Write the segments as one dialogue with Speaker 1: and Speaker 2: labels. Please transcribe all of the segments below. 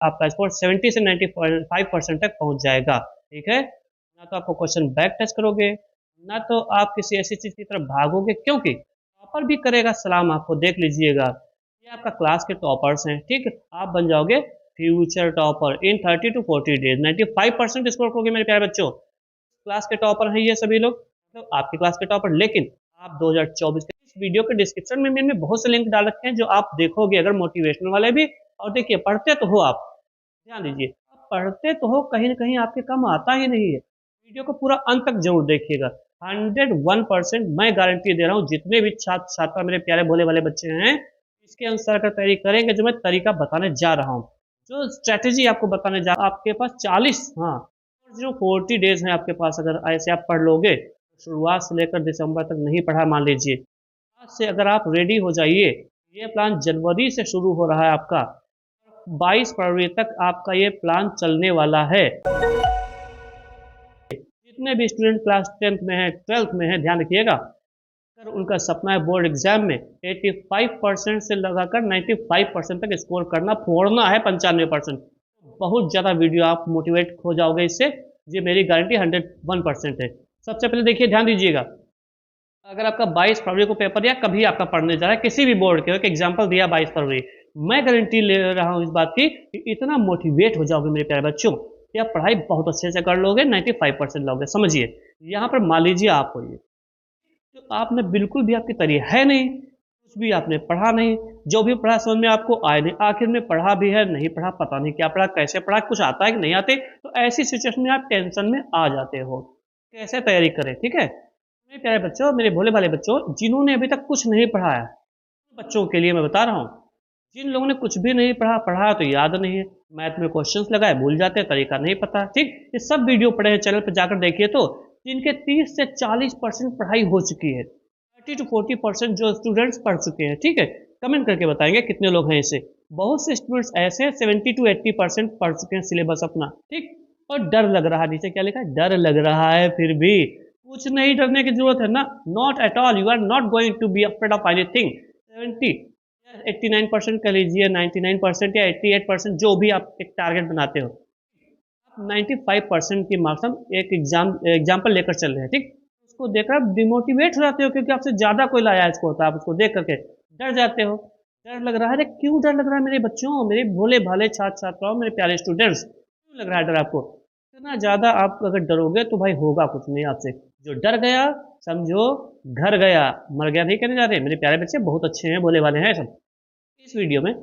Speaker 1: आपका स्कोर 70 से 95% तक पहुंच जाएगा। ठीक है, ना तो आपको क्वेश्चन बैक टच करोगे, ना तो आप किसी ऐसी चीज की तरफ भागोगे, क्योंकि टॉपर भी करेगा सलाम आपको। देख लीजिएगा, ये आपका क्लास के टॉपर्स हैं। ठीक है, आप बन जाओगे future topper in 30 to 40 days. 95% score करोगे मेरे प्यारे बच्चों। क्लास के टॉपर हैं ये सभी लोग, तो आपके क्लास के टॉपर। लेकिन आप 2024 के इस वीडियो के डिस्क्रिप्शन में मैंने बहुत से लिंक डाल रखे हैं जो आप देखोगे अगर, मोटिवेशनल वाले भी। और देखिए, पढ़ते तो हो आप, ध्यान दीजिए, आप पढ़ते तो हो, कहीं ना कहीं आपके काम आता ही नहीं है। वीडियो को पूरा अंत तक जरूर देखिएगा। 101% मैं गारंटी दे रहा हूँ, जितने भी छात्र छात्रा मेरे प्यारे भोले वाले बच्चे हैं, इसके अनुसार अगर तैयारी करेंगे, जो मैं तरीका बताने जा रहा हूँ, जो स्ट्रेटेजी आपको बताने जा, आपके पास 40, हाँ, जो 40 डेज हैं आपके पास, अगर ऐसे आप पढ़ लोगे, शुरुआत से लेकर दिसंबर तक नहीं पढ़ा मान लीजिए, आज से अगर आप रेडी हो जाइए। ये प्लान जनवरी से शुरू हो रहा है आपका, 22 फरवरी तक आपका ये प्लान चलने वाला है। जितने भी स्टूडेंट क्लास 10th में है, 12th में है, ध्यान रखिएगा, अगर उनका सपना है बोर्ड एग्जाम में 85% से लगाकर 95% तक स्कोर करना, फोड़ना है 95%, बहुत ज़्यादा वीडियो आप मोटिवेट हो जाओगे इससे, ये मेरी गारंटी 101% है। सबसे पहले देखिए, ध्यान दीजिएगा, अगर आपका 22 फरवरी को पेपर या कभी आपका पढ़ने जा रहा है किसी भी बोर्ड के, एक एग्जाम्पल दिया 22 फरवरी, मैं गारंटी ले रहा हूँ इस बात की कि इतना मोटिवेट हो जाओगे मेरे प्यारे बच्चों कि आप पढ़ाई बहुत अच्छे से कर लोगे, 95% लोगे। समझिए, यहाँ पर मान लीजिए आप हो, ये तो आपने बिल्कुल भी आपकी तैयारी है नहीं, कुछ भी आपने पढ़ा नहीं, जो भी पढ़ा समझ में आपको आए नहीं, आखिर में पढ़ा भी है नहीं पढ़ा, पता नहीं क्या पढ़ा, कैसे पढ़ा, कुछ आता है कि नहीं आते, तो ऐसी सिचुएशन में आप टेंशन में आ जाते हो, कैसे तैयारी करें। ठीक है, मेरे प्यारे बच्चों, मेरे भोले भाले बच्चों, जिन्होंने अभी तक कुछ नहीं पढ़ा है, बच्चों के लिए मैं बता रहा हूँ, जिन लोगों ने कुछ भी नहीं पढ़ा, पढ़ा तो याद नहीं है, मैथ में क्वेश्चंस लगाए भूल जाते हैं, तरीका नहीं पता। ठीक, ये सब वीडियो पढ़े हैं, चैनल पर जाकर देखिए, तो जिनके 30 से 40% पढ़ाई हो चुकी है, 30 to 40% जो स्टूडेंट्स पढ़ चुके हैं। ठीक है, कमेंट करके बताएंगे कितने लोग हैं इसे। बहुत से स्टूडेंट्स ऐसे हैं 70 to 80% पढ़ चुके हैं सिलेबस अपना। ठीक, और डर लग रहा है, नीचे क्या लिखा है, डर लग रहा है, फिर भी कुछ नहीं डरने की जरूरत है ना, not at all, you are not going to be afraid of anything. 70 89% कह लीजिए, 99% या 88%, जो भी आप एक टारगेट बनाते हो, 95% की मार्क्स हम एक एग्जाम्पल लेकर चल रहे हैं। ठीक, उसको देखकर आप डिमोटिवेट हो जाते हो, क्योंकि आपसे ज्यादा कोई लाया इसको होता है, आप उसको देख करके डर जाते हो। डर लग रहा है, क्यों डर लग रहा है मेरे बच्चों, मेरे भोले भाले छात्र छात्राओं, मेरे प्यारे स्टूडेंट्स, क्यों लग रहा है डर आपको? इतना ज्यादा आप अगर डरोगे तो भाई होगा कुछ नहीं आपसे। जो डर गया समझो घर गया, मर गया नहीं कहने जा रहे मेरे प्यारे बच्चे, बहुत अच्छे हैं, भोले वाले हैं सब। इस वीडियो में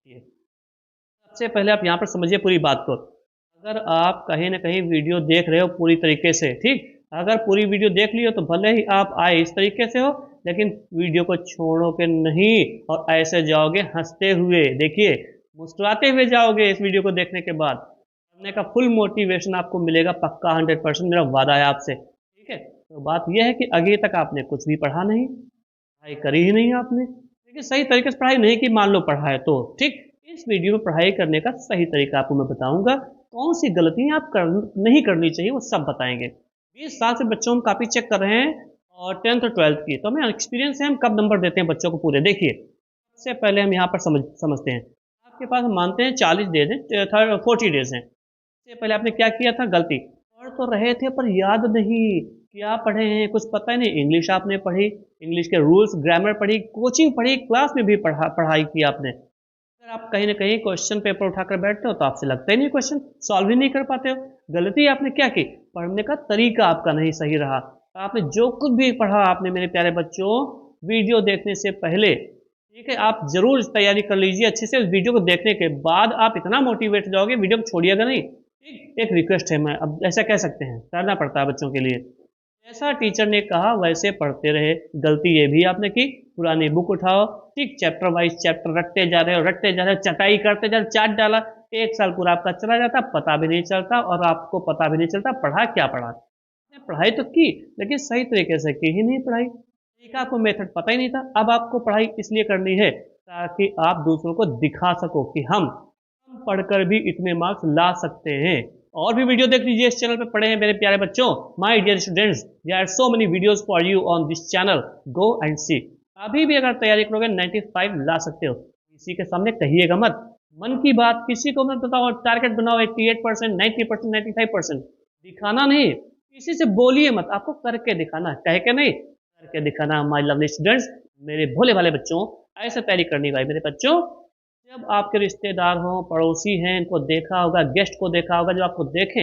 Speaker 1: सबसे पहले आप यहाँ पर समझिए पूरी बात को। अगर आप कहीं ना कहीं वीडियो देख रहे हो पूरी तरीके से, ठीक, अगर पूरी वीडियो देख ली हो तो भले ही आप आए इस तरीके से हो, लेकिन वीडियो को छोड़ोगे नहीं और ऐसे जाओगे हंसते हुए, देखिए मुस्कुराते हुए जाओगे इस वीडियो को देखने के बाद। पढ़ने का फुल मोटिवेशन आपको मिलेगा पक्का, 100%, मेरा वादा है आपसे। ठीक है, तो बात यह है कि आगे तक आपने कुछ भी पढ़ा नहीं, पढ़ाई करी ही नहीं आपने, देखिए सही तरीके से पढ़ाई नहीं की, मान लो पढ़ा है तो ठीक, इस वीडियो में पढ़ाई करने का सही तरीका आपको मैं बताऊंगा, कौन सी गलतियां आप नहीं करनी चाहिए वो सब बताएंगे। 20 साल से बच्चों हम कापी चेक कर रहे हैं और 10th और 12th की, तो हमें एक्सपीरियंस है, हम कब नंबर देते हैं बच्चों को पूरे। देखिए, सबसे पहले हम यहाँ पर समझते हैं, आपके पास हम मानते हैं 40 डेज है, 40 डेज हैं, इससे पहले आपने क्या किया था, गलती पढ़ तो रहे थे पर याद नहीं, क्या पढ़े हैं कुछ पता ही नहीं। इंग्लिश आपने पढ़ी, इंग्लिश के रूल्स ग्रामर पढ़ी, कोचिंग पढ़ी, क्लास में भी पढ़ाई की आपने। अगर आप कहीं ना कहीं क्वेश्चन पेपर उठाकर बैठते हो तो आपसे लगता ही नहीं, क्वेश्चन सॉल्व ही नहीं कर पाते हो। गलती आपने क्या की, पढ़ने का तरीका आपका नहीं सही रहा। आपने जो कुछ भी पढ़ा आपने मेरे प्यारे बच्चों, वीडियो देखने से पहले, ठीक है, आप जरूर तैयारी कर लीजिए अच्छे से। उस वीडियो को देखने के बाद आप इतना मोटिवेट हो जाओगे, वीडियो को छोड़िएगा नहीं। ठीक, एक रिक्वेस्ट है, मैं अब ऐसा कह सकते हैं, करना पड़ता है बच्चों के लिए, जैसा टीचर ने कहा वैसे पढ़ते रहे। गलती ये भी आपने की, पुरानी बुक उठाओ, ठीक, चैप्टर वाइज चैप्टर रटते जा रहे हो, रटते जा रहे हो, चटाई करते जा रहे हो, चाट डाला, 1 साल पूरा आपका चला जाता, पता भी नहीं चलता, और आपको पता भी नहीं चलता पढ़ा क्या पढ़ा। पढ़ाई तो की लेकिन सही तरीके से की ही नहीं पढ़ाई, एक आपको मेथड पता ही नहीं था। अब आपको पढ़ाई इसलिए करनी है ताकि आप दूसरों को दिखा सको कि हम पढ़कर भी इतने मार्क्स ला सकते हैं। और भी वीडियो देख लीजिए इस चैनल पे पड़े हैं मेरे प्यारे बच्चों, my dear students, there are so many videos for you on this channel, go and see. अभी भी अगर तैयारी करोगे 95 ला सकते हो, किसी के सामने कहिएगा मत मन की बात किसी को मत बताओ, टारगेट बनाओ 88%, 90%, 95%, दिखाना नहीं, किसी से बोलिए मत, आपको करके दिखाना, कह के नहीं करके दिखाना। माय लवली स्टूडेंट्स, मेरे भोले भाले बच्चों, ऐसे तैयारी करनी भाई मेरे बच्चों। जब आपके रिश्तेदार हो, पड़ोसी हैं, इनको देखा होगा, गेस्ट को देखा होगा, जो आपको देखें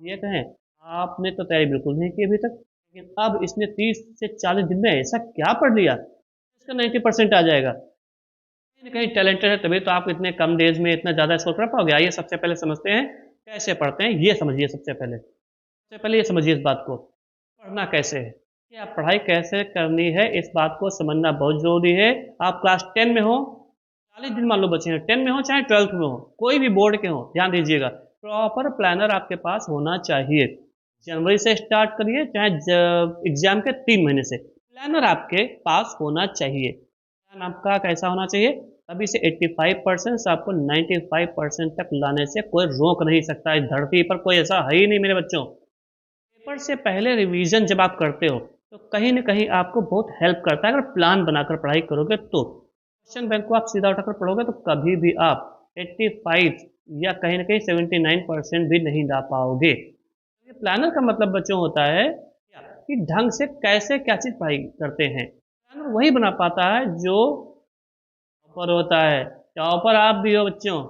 Speaker 1: ये कहें आपने तो तैयारी बिल्कुल नहीं की अभी तक, लेकिन अब इसने 30 से 40 दिन में ऐसा क्या पढ़ लिया इसका 90% आ जाएगा। कहीं ना कहीं टैलेंटेड है, तभी तो आप इतने कम डेज में इतना ज़्यादा स्कोर कर पाओगे। आइए सबसे पहले समझते हैं कैसे पढ़ते हैं, ये समझिए। सबसे पहले ये समझिए इस बात को, पढ़ना कैसे है, कि आप पढ़ाई कैसे करनी है, इस बात को समझना बहुत ज़रूरी है। आप क्लास 10 में हो, 40 दिन मान लो बचे हैं, 10 में हो चाहे 12th में हो, कोई भी बोर्ड के हो, ध्यान दीजिएगा, प्रॉपर प्लानर आपके पास होना चाहिए। जनवरी से स्टार्ट करिए चाहे एग्जाम के 3 महीने से, प्लानर आपके पास होना चाहिए। प्लान आपका कैसा होना चाहिए, अभी से 85% से आपको 95% तक लाने से कोई रोक नहीं सकता। इस धरती पर कोई ऐसा है ही नहीं मेरे बच्चों। पेपर से पहले रिवीजन जब आप करते हो तो कहीं ना कहीं आपको बहुत हेल्प करता है। अगर प्लान बनाकर पढ़ाई करोगे तो क्वेश्चन बैंक को आप सीधा उठाकर पढ़ोगे तो कभी भी आप 85 या कहीं ना कहीं 79% भी नहीं ला पाओगे। ये प्लानर का मतलब बच्चों होता है कि ढंग से कैसे क्या चीज़ पढ़ाई करते हैं। प्लानर वही बना पाता है जो टॉपर होता है। टॉपर आप भी हो बच्चों,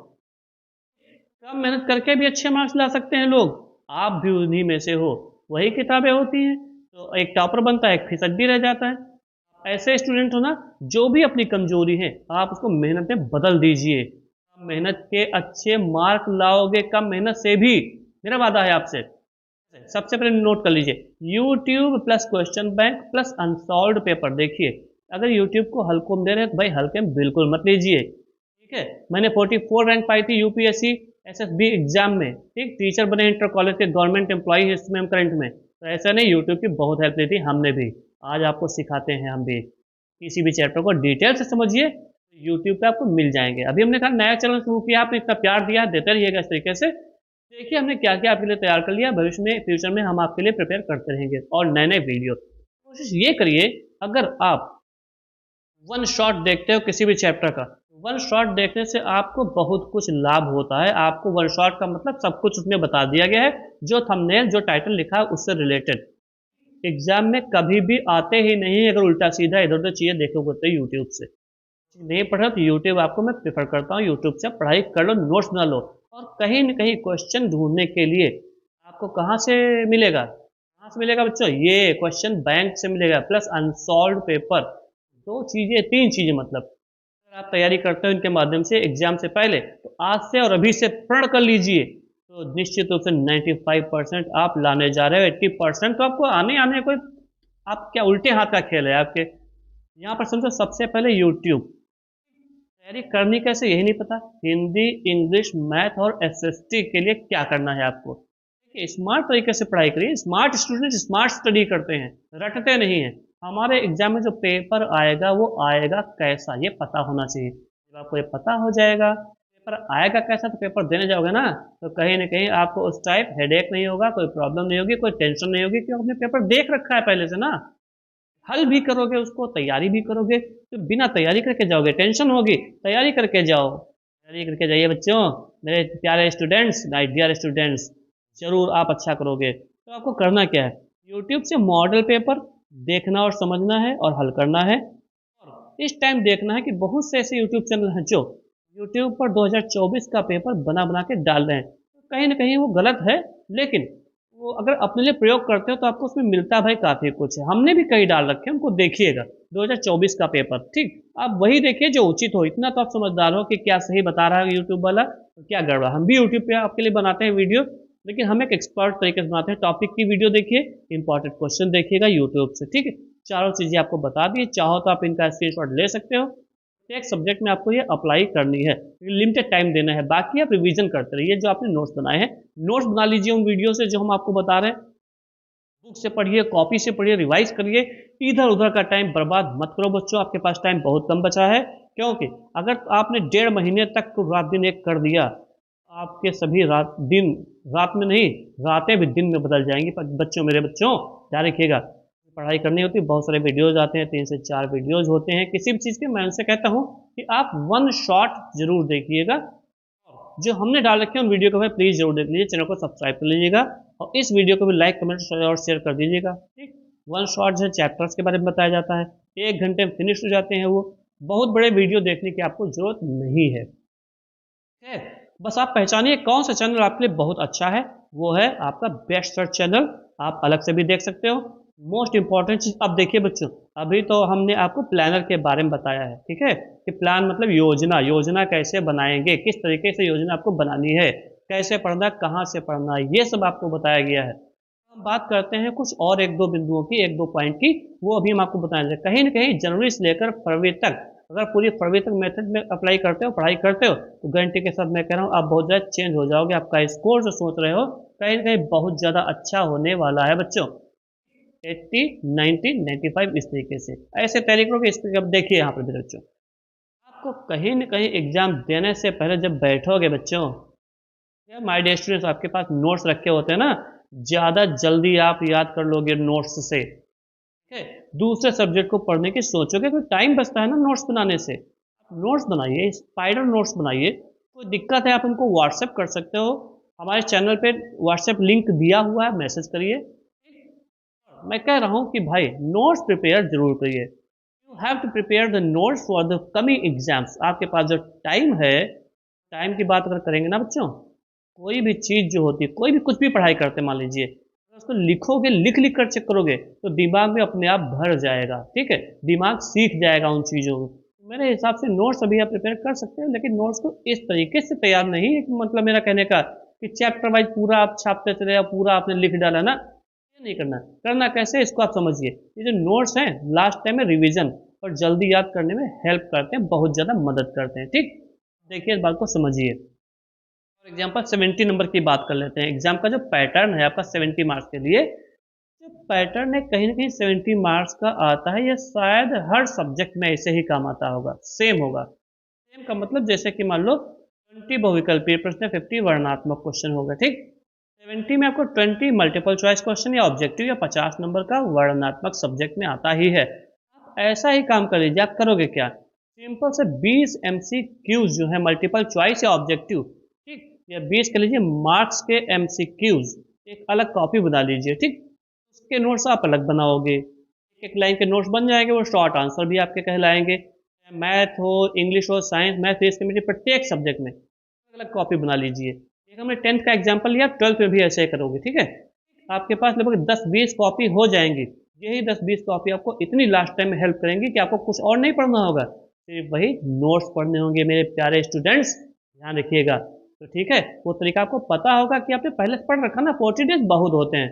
Speaker 1: कम मेहनत करके भी अच्छे मार्क्स ला सकते हैं लोग, आप भी उन्हीं में से हो। वही किताबें होती हैं, तो एक टॉपर बनता है, एक फिसद भी रह जाता है। ऐसे स्टूडेंट हो ना, जो भी अपनी कमजोरी है आप उसको मेहनत में बदल दीजिए। कम मेहनत के अच्छे मार्क लाओगे, कम मेहनत से भी, मेरा वादा है आपसे। सबसे पहले नोट कर लीजिए, YouTube plus question bank plus unsolved paper. देखिए, अगर यूट्यूब को हल्कों में दे रहे हैं तो भाई हल्के में बिल्कुल मत लीजिए, ठीक है। मैंने 44 रैंक पाई थी यूपीएससी एसएसबी एग्जाम में, ठीक, टीचर बने इंटर कॉलेज के, गवर्नमेंट एम्प्लॉई इसमें करंट में, तो ऐसा नहीं, यूट्यूब की बहुत हेल्प ली थी हमने भी, आज आपको सिखाते हैं हम भी। किसी भी चैप्टर को डिटेल से समझिए, यूट्यूब पे आपको मिल जाएंगे। अभी हमने कहा नया चैनल शुरू किया, आपने इतना प्यार दिया, देते रहिएगा इस तरीके से। देखिए हमने क्या क्या आपके लिए तैयार कर लिया, भविष्य में फ्यूचर में हम आपके लिए प्रिपेयर करते रहेंगे और नए नए वीडियो। कोशिश ये करिए, अगर आप वन शॉट देखते हो किसी भी चैप्टर का, वन शॉट देखने से आपको बहुत कुछ लाभ होता है। आपको वन शॉट का मतलब सब कुछ उसमें बता दिया गया है, जो थंबनेल जो टाइटल लिखा है उससे रिलेटेड। एग्जाम में कभी भी आते ही नहीं अगर उल्टा सीधा इधर उधर चीज़ें देखोगे तो यूट्यूब से नहीं पढ़ा तो यूट्यूब आपको मैं प्रेफर करता हूँ, यूट्यूब से पढ़ाई कर लो, नोट्स बना लो। और कहीं न कहीं क्वेश्चन ढूंढने के लिए आपको कहाँ से मिलेगा, कहाँ से मिलेगा बच्चों, ये क्वेश्चन बैंक से मिलेगा प्लस अनसॉल्व पेपर। दो चीज़ें, तीन चीज़ें मतलब, अगर आप तैयारी करते हो इनके माध्यम से एग्जाम से पहले, तो आज से और अभी से प्रण कर लीजिए, तो निश्चित रूप से 95% आप लाने जा रहे हो। 80% तो आपको आने कोई, आप क्या उल्टे हाथ का खेल है आपके यहाँ पर। समझो, सबसे पहले यूट्यूब तैयारी करनी कैसे यही नहीं पता, हिंदी, इंग्लिश, मैथ और एसएसटी के लिए क्या करना है आपको। देखिए, स्मार्ट तरीके से पढ़ाई करिए। स्मार्ट स्टूडेंट स्मार्ट स्टडी करते हैं, रटते नहीं हैं। हमारे एग्जाम में जो पेपर आएगा वो आएगा कैसा, ये पता होना चाहिए। जब आपको ये पता हो जाएगा पेपर आएगा कैसा, तो पेपर देने जाओगे ना, तो कहीं ना कहीं आपको उस टाइप हेडेक नहीं होगा, कोई प्रॉब्लम नहीं होगी, कोई टेंशन नहीं होगी, क्योंकि आपने पेपर देख रखा है पहले से ना। हल भी करोगे उसको, तैयारी भी करोगे, तो बिना तैयारी करके जाओगे टेंशन होगी। तैयारी करके जाओ, तैयारी करके जाइए बच्चों, मेरे प्यारे स्टूडेंट्स, माय डियर स्टूडेंट्स, जरूर आप अच्छा करोगे। तो आपको करना क्या है, यूट्यूब से मॉडल पेपर देखना और समझना है और हल करना है। और इस टाइम देखना है कि बहुत से ऐसे यूट्यूब चैनल हैं जो यूट्यूब पर 2024 का पेपर बना बना के डाल रहे हैं, कहीं ना कहीं वो गलत है, लेकिन वो अगर अपने लिए प्रयोग करते हो तो आपको उसमें मिलता भाई काफ़ी कुछ है। हमने भी कई डाल रखे हैं, उनको देखिएगा 2024 का पेपर, ठीक, आप वही देखिए जो उचित हो। इतना तो आप समझदार हो कि क्या सही बता रहा है यूट्यूब वाला तो क्या गड़बड़। हम भी यूट्यूब पे आपके लिए बनाते हैं वीडियो, लेकिन हम एक एक्सपर्ट तरीके से बनाते हैं। टॉपिक की वीडियो देखिए, इंपॉर्टेंट क्वेश्चन देखिएगा यूट्यूब से, ठीक है। चारों चीज़ें आपको बता दी, चाहो तो आप इनका स्क्रीनशॉट ले सकते हो। एक सब्जेक्ट में आपको ये अप्लाई करनी है, लिमिटेड टाइम देना है, बाकी आप रिवीजन करते रहिए। जो आपने नोट्स बनाए हैं, नोट्स बना लीजिए उन वीडियो से जो हम आपको बता रहे हैं। बुक से पढ़िए, कॉपी से पढ़िए, रिवाइज करिए, इधर उधर का टाइम बर्बाद मत करो बच्चों। आपके पास टाइम बहुत कम बचा है, क्योंकि अगर आपने 1.5 महीने तक रात दिन एक कर दिया, आपके सभी रात दिन, रात में नहीं, रातें भी दिन में बदल जाएंगी। बच्चों, मेरे बच्चों, ध्यान रखिएगा, पढ़ाई करनी होती है, बहुत सारे वीडियोज आते हैं, 3 से 4 वीडियोज होते हैं किसी भी चीज़ के। मैं उनसे कहता हूँ कि आप वन शॉट जरूर देखिएगा, जो हमने डाल रखे हैं उन वीडियो को भाई प्लीज़ जरूर देख लीजिए, चैनल को सब्सक्राइब कर लीजिएगा और इस वीडियो को भी लाइक कमेंट और शेयर कर दीजिएगा। ठीक, वन शॉट जो है चैप्टर्स के बारे में बताया जाता है, 1 घंटे में फिनिश हो जाते हैं वो, बहुत बड़े वीडियो देखने की आपको जरूरत नहीं है। ठीक है, बस आप पहचानिए कौन सा चैनल आपके लिए बहुत अच्छा है, वो है आपका बेस्ट सर्च चैनल। आप अलग से भी देख सकते हो। मोस्ट इंपॉर्टेंट चीज अब देखिए बच्चों, अभी तो हमने आपको प्लानर के बारे में बताया है, ठीक है, कि प्लान मतलब योजना, योजना कैसे बनाएंगे, किस तरीके से योजना आपको बनानी है, कैसे पढ़ना, कहाँ से पढ़ना, ये सब आपको बताया गया है। हम बात करते हैं कुछ और 1-2 बिंदुओं की, 1-2 पॉइंट की, वो अभी हम आपको बताएंगे। कहीं ना कहीं जनवरी से लेकर फरवरी तक, अगर पूरी फरवरी तक मेथड में अप्लाई करते हो, पढ़ाई करते हो, तो गारंटी के साथ मैं कह रहा हूँ आप बहुत ज़्यादा चेंज हो जाओगे। आपका स्कोर जो सोच रहे हो कहीं ना कहीं बहुत ज़्यादा अच्छा होने वाला है बच्चों। 80, 90, 95 इस तरीके से ऐसे तैयारी करोगे। इस पर अब देखिए यहाँ पर भी बच्चों, आपको कहीं ना कहीं एग्जाम देने से पहले जब बैठोगे बच्चों, माय डियर स्टूडेंट्स, आपके पास नोट्स रखे होते हैं ना, ज़्यादा जल्दी आप याद कर लोगे नोट्स से। ठीक है, दूसरे सब्जेक्ट को पढ़ने की सोचोगे तो टाइम बचता है ना नोट्स बनाने से। नोट्स बनाइए, स्पाइडर नोट्स बनाइए। कोई दिक्कत है आप हमको व्हाट्सएप कर सकते हो, हमारे चैनल पे व्हाट्सएप लिंक दिया हुआ है, मैसेज करिए। मैं कह रहा हूँ कि भाई नोट्स प्रिपेयर जरूर करिए। You have to prepare the notes for the coming exams. आपके पास जो टाइम है, टाइम की बात अगर करेंगे ना बच्चों, कोई भी चीज़ जो होती है, कोई भी कुछ भी पढ़ाई करते मान लीजिए, अगर उसको लिखोगे, लिख लिख कर चेक करोगे तो दिमाग में अपने आप भर जाएगा। ठीक है, दिमाग सीख जाएगा उन चीज़ों को। मेरे हिसाब से नोट्स अभी आप प्रिपेयर कर सकते हैं, लेकिन नोट्स को इस तरीके से तैयार नहीं है, मतलब मेरा कहने का कि चैप्टर वाइज पूरा आप छापते चले या पूरा आपने लिख डाला ना, ये नहीं करना। करना कैसे, इसको आप समझिए। ये जो नोट्स हैं लास्ट टाइम में रिवीजन और जल्दी याद करने में हेल्प करते हैं, बहुत ज़्यादा मदद करते हैं। ठीक, देखिए इस बात को समझिए। फॉर एग्जाम्पल 70 नंबर की बात कर लेते हैं। एग्जाम का जो पैटर्न है आपका 70 मार्क्स के लिए, जो पैटर्न है कहीं ना कहीं 70 मार्क्स का आता है, या शायद हर सब्जेक्ट में ऐसे ही काम आता होगा, सेम होगा। सेम का मतलब जैसे कि मान लो 20 बहुविकल्पीय प्रश्न, 50 वर्णनात्मक क्वेश्चन होगा। ठीक, 70 में आपको 20 मल्टीपल चॉइस क्वेश्चन या ऑब्जेक्टिव या 50 नंबर का वर्णनात्मक सब्जेक्ट में आता ही है। आप ऐसा ही काम कर लीजिए। आप करोगे क्या, सिंपल से 20 MCQs जो है मल्टीपल चॉइस या ऑब्जेक्टिव, ठीक, या 20 कर लीजिए मार्क्स के MCQs, एक अलग कॉपी बना लीजिए। ठीक, उसके नोट्स आप अलग बनाओगे, एक लाइन के नोट्स बन जाएंगे, वो शॉर्ट आंसर भी आपके कहलाएंगे। मैथ हो, इंग्लिश हो, साइंस, मैथ, फिजिक्स, केमिस्ट्री, प्रत्येक सब्जेक्ट में अलग अलग कॉपी बना लीजिए। एक हमने 10th का एग्जाम्पल लिया, 12th में भी ऐसे ही करोगे। ठीक है, आपके पास लगभग 10-20 कॉपी हो जाएंगी। यही 10-20 कॉपी आपको इतनी लास्ट टाइम में हेल्प करेंगी कि आपको कुछ और नहीं पढ़ना होगा, सिर्फ वही नोट्स पढ़ने होंगे। मेरे प्यारे स्टूडेंट्स ध्यान रखिएगा। तो ठीक है, वो तरीका आपको पता होगा कि आपने पहले से पढ़ रखा ना, 40 डेज बहुत होते हैं।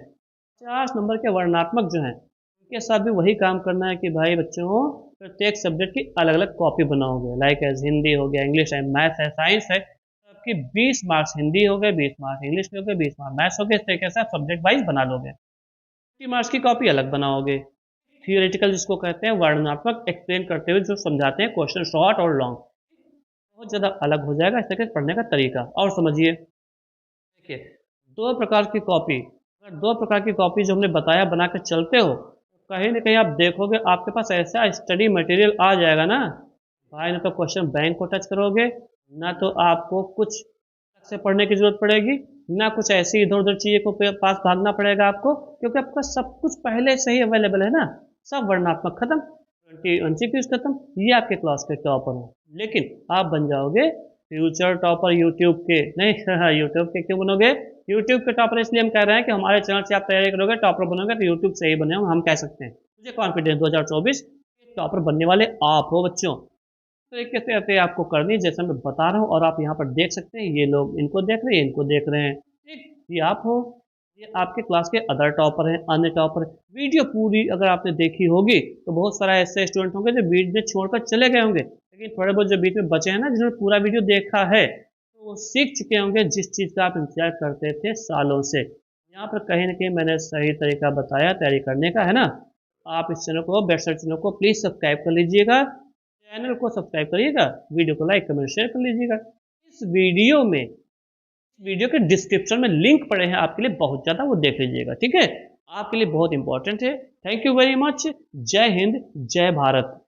Speaker 1: 50 नंबर के वर्णनात्मक जो हैं उनके साथ भी वही काम करना है कि भाई बच्चों प्रत्येक सब्जेक्ट की अलग अलग कॉपी बनाओगे। लाइक एज हिंदी हो गया, इंग्लिश है, मैथ है, साइंस है, सबके 20 मार्क्स हिंदी हो गए, 20 मार्क्स इंग्लिश के हो गए, 20 मार्क्स मैथ्स हो गए। इस तरीके से आप सब्जेक्ट वाइज बना लोगे। 50 मार्क्स की कॉपी अलग बनाओगे। थियोरेटिकल जिसको कहते हैं, वर्णनात्मक एक्सप्लेन करते हुए जो समझाते हैं, क्वेश्चन शॉर्ट और लॉन्ग, बहुत ज़्यादा अलग हो जाएगा इस तरीके से पढ़ने का तरीका। और समझिए, देखिए 2 प्रकार की कॉपी, अगर 2 प्रकार की कॉपी जो हमने बताया बना के चलते हो, तो कहीं ना कहीं आप देखोगे आपके पास ऐसा स्टडी मटेरियल आ जाएगा ना भाई, ना तो क्वेश्चन बैंक को टच करोगे, ना तो आपको कुछ अलग से पढ़ने की जरूरत पड़ेगी, ना कुछ ऐसी इधर उधर चीज़ें को पास भागना पड़ेगा आपको, क्योंकि आपका सब कुछ पहले से ही अवेलेबल है ना। सब वर्णनात्मक खत्म, 20 MCQs खत्म, ये आपके क्लास के टॉपर हो। लेकिन आप बन जाओगे फ्यूचर टॉपर यूट्यूब के, नहीं यूट्यूब के क्यों बनोगे, यूट्यूब के टॉपर इसलिए हम कह रहे हैं कि हमारे चैनल से आप तैयारी करोगे, टॉपर बनोगे तो यूट्यूब से ही बने हो, हम कह सकते हैं। मुझे कॉन्फिडेंस 2024 टॉपर बनने वाले आप हो बच्चों। तो एक तैयारी आपको करनी है जैसा मैं बता रहा हूँ, और आप यहाँ पर देख सकते हैं, ये लोग इनको देख रहे हैं, इनको देख रहे हैं। ठीक, ये आप हो, ये आपके क्लास के अदर टॉपर हैं, अन्य टॉपर हैं। वीडियो पूरी अगर आपने देखी होगी तो बहुत सारा ऐसे स्टूडेंट होंगे जो बीच में छोड़कर चले गए होंगे, लेकिन थोड़े बहुत जो बीच में बचे हैं ना, जिन्होंने पूरा वीडियो देखा है, तो वो सीख चुके होंगे जिस चीज़ का आप इंतजार करते थे सालों से। यहाँ पर कहीं ना कहीं मैंने सही तरीका बताया तैयारी करने का, है ना। आप इस चैनल को, बेस्ट सर्च चैनल को प्लीज़ सब्सक्राइब कर लीजिएगा, चैनल को सब्सक्राइब करिएगा, वीडियो को लाइक कमेंट शेयर कर लीजिएगा। इस वीडियो के डिस्क्रिप्शन में लिंक पड़े हैं आपके लिए बहुत ज़्यादा, वो देख लीजिएगा। ठीक है, आपके लिए बहुत इंपॉर्टेंट है। Thank you very much. जय हिंद, जय भारत।